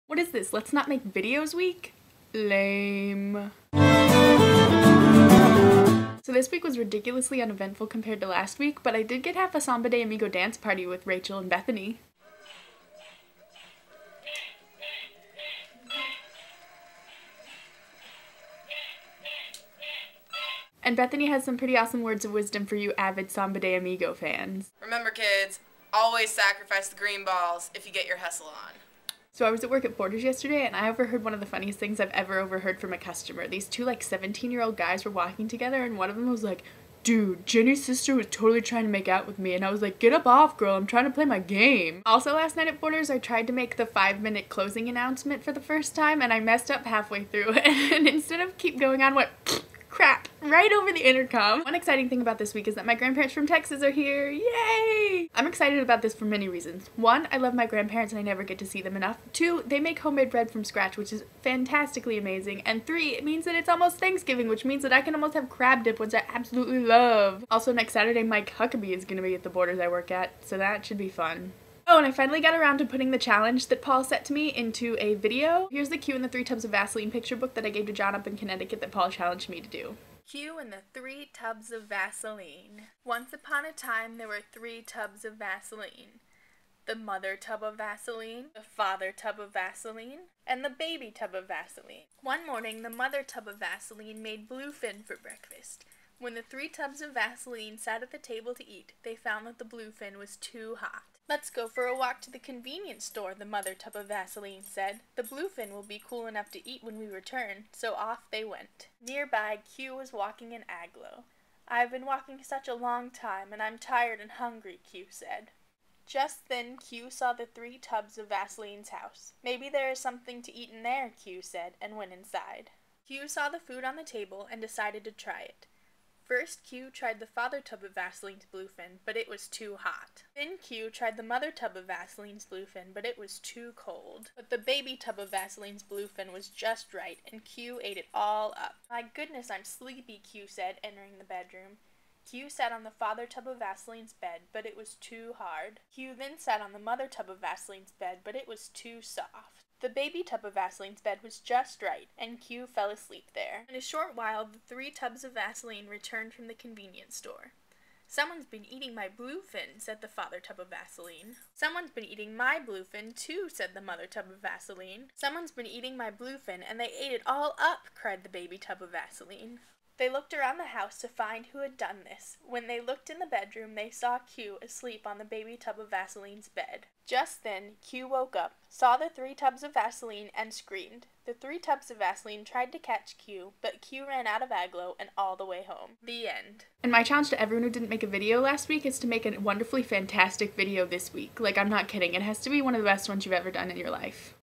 What is this? Let's not make videos week? Lame. So this week was ridiculously uneventful compared to last week, but I did get half a Samba de Amigo dance party with Rachel and Bethany. And Bethany has some pretty awesome words of wisdom for you avid Samba de Amigo fans. Remember kids, always sacrifice the green balls if you get your hustle on. So I was at work at Borders yesterday and I overheard one of the funniest things I've ever overheard from a customer. These two 17-year-old guys were walking together and one of them was like, "Dude, Jenny's sister was totally trying to make out with me," and I was like, "Get up off, girl, I'm trying to play my game." Also last night at Borders, I tried to make the 5-minute closing announcement for the first time and I messed up halfway through and instead of keep going on, went crap right over the intercom. One exciting thing about this week is that my grandparents from Texas are here. Yay! I'm excited about this for many reasons. 1, I love my grandparents and I never get to see them enough. 2, they make homemade bread from scratch, which is fantastically amazing. And 3, it means that it's almost Thanksgiving, which means that I can almost have crab dip, which I absolutely love. Also, next Saturday, Mike Huckabee is going to be at the Borders I work at, so that should be fun. Oh, and I finally got around to putting the challenge that Paul set to me into a video. Here's the Q in the 3 Tubs of Vaseline picture book that I gave to John up in Connecticut that Paul challenged me to do. Q in the 3 Tubs of Vaseline. Once upon a time, there were 3 tubs of Vaseline. The mother tub of Vaseline, the father tub of Vaseline, and the baby tub of Vaseline. One morning, the mother tub of Vaseline made bluefin for breakfast. When the 3 tubs of Vaseline sat at the table to eat, they found that the bluefin was too hot. "Let's go for a walk to the convenience store," the mother tub of Vaseline said. "The bluefin will be cool enough to eat when we return," so off they went. Nearby, Q was walking an aglo. "I've been walking such a long time, and I'm tired and hungry," Q said. Just then, Q saw the 3 tubs of Vaseline's house. "Maybe there is something to eat in there," Q said, and went inside. Q saw the food on the table and decided to try it. First, Q tried the father tub of Vaseline's bluefin, but it was too hot. Then Q tried the mother tub of Vaseline's bluefin, but it was too cold. But the baby tub of Vaseline's bluefin was just right, and Q ate it all up. "My goodness, I'm sleepy," Q said, entering the bedroom. Q sat on the father tub of Vaseline's bed, but it was too hard. Q then sat on the mother tub of Vaseline's bed, but it was too soft. The baby tub of Vaseline's bed was just right, and Q fell asleep there. In a short while, the 3 tubs of Vaseline returned from the convenience store. "Someone's been eating my bluefin," said the father tub of Vaseline. "Someone's been eating my bluefin, too," said the mother tub of Vaseline. "Someone's been eating my bluefin, and they ate it all up," cried the baby tub of Vaseline. They looked around the house to find who had done this. When they looked in the bedroom, they saw Q asleep on the baby tub of Vaseline's bed. Just then, Q woke up, saw the 3 tubs of Vaseline, and screamed. The 3 tubs of Vaseline tried to catch Q, but Q ran out of aglo and all the way home. The end. And my challenge to everyone who didn't make a video last week is to make a wonderfully fantastic video this week. I'm not kidding. It has to be one of the best ones you've ever done in your life.